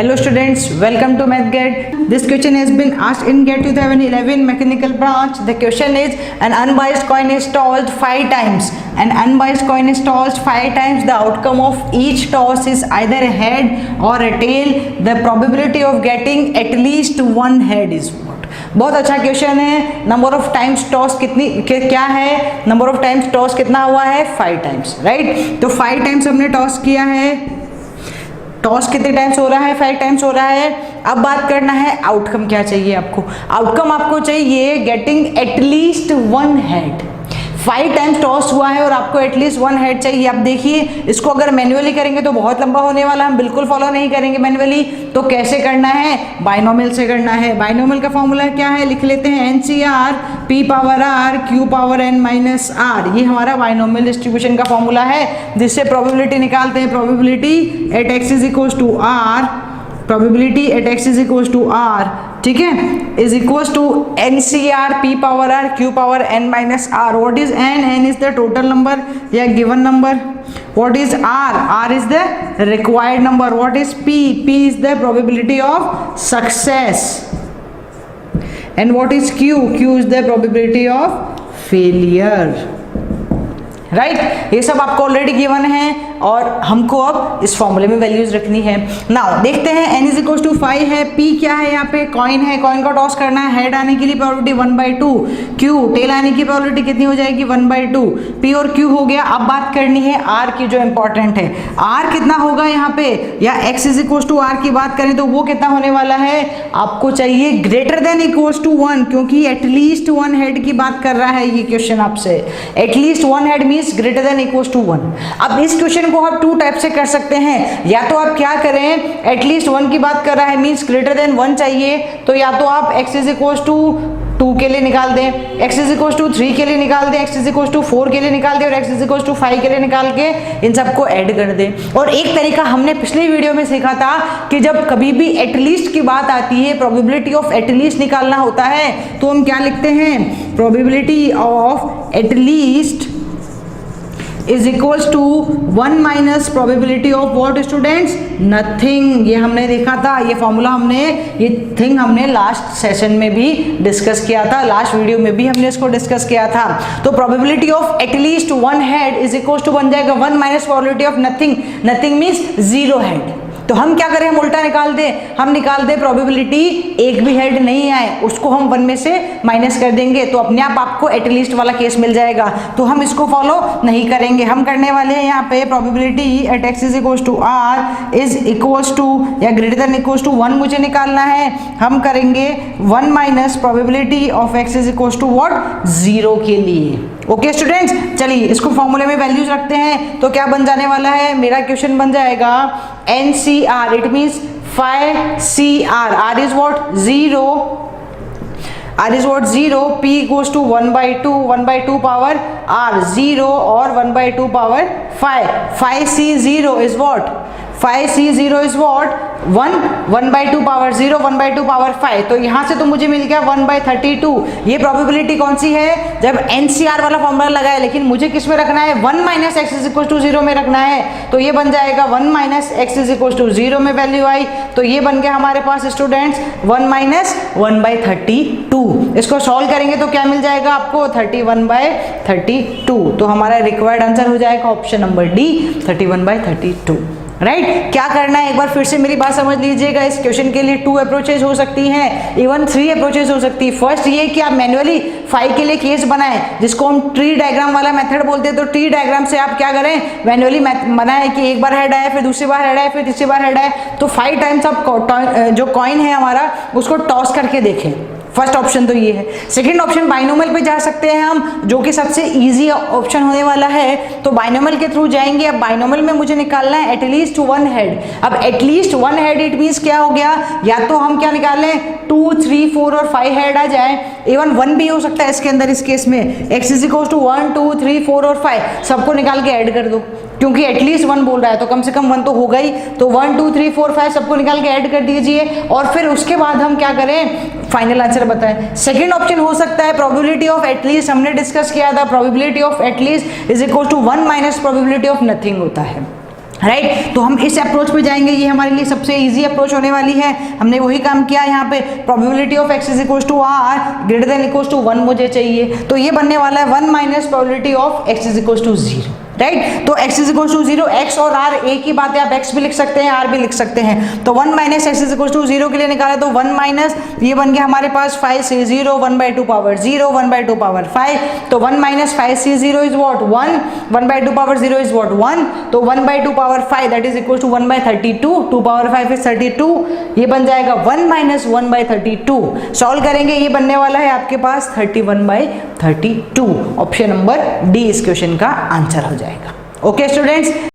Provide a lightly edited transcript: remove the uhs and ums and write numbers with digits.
Hello students, welcome to MathGate. This question has been asked in GATE 2011 mechanical branch. The question is, an unbiased coin is tossed 5 times. An unbiased coin is tossed 5 times. The outcome of each toss is either a head or a tail. The probability of getting at least one head is what? बहुत अच्छा question है. Number of times toss कितनी क्या है? Number of times toss कितना हुआ है? 5 times, right. तो 5 टाइम्स हमने टॉस किया है. टॉस कितने टाइम्स हो रहा है? 5 टाइम्स हो रहा है. अब बात करना है आउटकम क्या चाहिए आपको. आउटकम आपको चाहिए getting at least one head. 5 times toss हुआ है और आपको एटलीस्ट वन हेड चाहिए. अब देखिए, इसको अगर मैन्युअली करेंगे तो बहुत लंबा होने वाला, हम बिल्कुल फॉलो नहीं करेंगे मैन्युअली. तो कैसे करना है? बाइनोमियल से करना है. बाइनोमियल का फॉर्मूला क्या है? लिख लेते हैं NCR P power R Q power N minus R. ये हमारा बाइनोमियल डिस्ट्रीब्यूशन का फॉर्मूला है, जिससे प्रोबेबिलिटी निकालते हैं. Probability at x is equal to R, probability at x is equal to R, ठीक है, is equal to NCR P power R Q power N minus R. What is N? N is the total number या given number. What is R? R is the required number. What is P? P is the probability of success. And what is Q? Q is the probability of failure. Right ये सब आपको already given है और हमको अब इस फॉर्मूले में वैल्यूज रखनी है. नाउ देखते हैं. n इज इक्वल टू 5 है. p क्या है? यहाँ पे कॉइन है. कॉइन का टॉस करना है. हेड आने के लिए प्रोबेबिलिटी 1/2. q टेल आने की प्रोबेबिलिटी कितनी हो जाएगी? 1/2. p और q हो गया. अब बात करनी है r की, जो इंपॉर्टेंट है. r कितना होगा यहाँ पे? या x is equal to r की बात करें तो वो कितना होने वाला है? आपको चाहिए ग्रेटर देन इक्वल टू 1, क्योंकि एटलीस्ट वन हेड की बात कर रहा है ये क्वेश्चन आपसे. At least one head mean greater than equal to 1. अब इस क्वेश्चन को आप 2 टाइप से कर सकते हैं. या तो आप क्या करें, एटलीस्ट 1 की बात कर रहा है मींस ग्रेटर देन 1 चाहिए, तो या तो आप x इज इक्वल टू 2 के लिए निकाल दें, x इज इक्वल टू 3 के लिए निकाल दें, x इज इक्वल टू 4 के लिए निकाल दें और x इज इक्वल टू 5 के लिए निकाल के इन सबको ऐड कर दें. और एक तरीका हमने पिछले वीडियो में सीखा था कि जब कभी भी एटलीस्ट की बात आती है, प्रोबेबिलिटी ऑफ एटलीस्ट निकालना होता है, तो हम क्या लिखते हैं? Probability of at least is equals to 1 minus probability of what students? Nothing. ये हमने देखा था, ये फॉर्मूला हमने, ये थिंग हमने लास्ट सेशन में भी डिस्कस किया था, लास्ट वीडियो में भी हमने इसको डिस्कस किया था. तो probability of at least one head is equal to बन जाएगा 1 minus probability of nothing. Nothing means 0 head. तो हम क्या करें? हम उल्टा निकाल दें. हम निकाल दें प्रोबेबिलिटी एक भी हेड नहीं आए, उसको हम 1 में से माइनस कर देंगे, तो अपने आप आपको एटलीस्ट वाला केस मिल जाएगा. तो हम इसको फॉलो नहीं करेंगे. हम करने वाले हैं यहाँ पे probability at x is equal to r is equal to या ग्रेटर देन इक्वल टू 1 मुझे निकालना है. हम करेंगे 1 minus probability of x is equal to what? 0 के लिए. ओके स्टूडेंट्स, चलिए इसको फॉर्मूले में वैल्यूज रखते हैं. तो क्या बन जाने वाला है? मेरा क्वेश्चन बन जाएगा NCR, it means 5CR. R is what? 0. R is what? 0. P equals to 1/2. 1/2 power R 0 और 1/2 power 5. 5C0 is what? 5C0 is what? 1. 1/2 power 0. 1/2 power 5. तो यहाँ से तो मुझे मिल गया 1/32. ये प्रोबेबिलिटी कौन सी है? जब NCR वाला फॉर्मूला लगाया, लेकिन मुझे किस में रखना है? 1 minus x is equal to 0 में रखना है. तो ये बन जाएगा 1 minus x is equal to 0 में वैल्यू आई, तो ये बन गया हमारे पास स्टूडेंट्स 1 माइनस 1/32. इसको सॉल्व करेंगे तो क्या मिल जाएगा आपको? 31/32. तो हमारा रिक्वायर्ड आंसर हो जाएगा ऑप्शन नंबर डी, 31/32. राइट क्या करना है? एक बार फिर से मेरी बात समझ लीजिएगा. इस क्वेश्चन के लिए 2 अप्रोचेज हो सकती हैं, इवन 3 अप्रोचेज हो सकती है. फर्स्ट ये कि आप मैन्युअली 5 के लिए केस बनाएं, जिसको हम ट्री डायग्राम वाला मेथड बोलते हैं. तो ट्री डायग्राम से आप क्या करें? मैन्युअली बनाएं कि एक बार हेड आए, फिर दूसरी बार हेड आए, फिर तीसरी बार हेड आए. तो 5 टाइम्स आप जो कॉइन है हमारा, उसको टॉस करके देखें. फर्स्ट ऑप्शन तो ये है. सेकंड ऑप्शन बाइनोमियल पे जा सकते हैं हम, जो कि सबसे इजी ऑप्शन होने वाला है. तो बाइनोमियल के थ्रू जाएंगे. अब बाइनोमियल में मुझे निकालना है एटलीस्ट वन हेड. अब at least one head it means क्या हो गया? या तो हम क्या निकाल लें? 2, 3, 4 और 5 हेड आ जाए. इवन 1 भी हो सकता है इसके अंदर. इस केस में x इज इक्वल टू 1, 2, 3, 4 और 5 सबको निकाल के ऐड कर दो, क्योंकि एटलीस्ट 1 बोल रहा है तो कम से कम 1 तो होगा ही. तो 1, 2, 3, 4, 5 सबको निकाल के ऐड कर दीजिए और फिर उसके बाद हम क्या करें? फाइनल आंसर बताएं. सेकंड ऑप्शन हो सकता है प्रोबेबिलिटी ऑफ एटलीस्ट, हमने डिस्कस किया था probability of at least is equal to 1 minus probability of nothing होता है. राइट तो हम इस अप्रोच पे जाएंगे, ये हमारे लिए सबसे इजी अप्रोच होने वाली है। हमने वही काम किया यहाँ पे, probability of x is equal to or greater than equal to 1 मुझे चाहिए, तो ये बनने वाला है 1 minus probability of x is equal to 0, right. तो x is equal to 0, x और r एक ही बात है, आप x भी लिख सकते हैं r भी लिख सकते हैं। तो 1 minus x is equal to 0 के लिए निकाला तो 1 माइनस ये बन गया हमारे पास 5 से 0 1/2 पावर 0 1/2 पावर 5, तो 1 माइनस 5 से 0 is what 1, 1/2 power 0 is what 1, तो 1/2 power 5 that is equal to 1/32, 2 power 5 is 32, ये बन जाएगा 1 माइनस 1/32। सॉल्व करेंगे, ये बनने वाला है आपके पास 31/32। ऑप्शन नंबर डी इस क्वेश्चन का आंसर हो जाएगा। Okay students.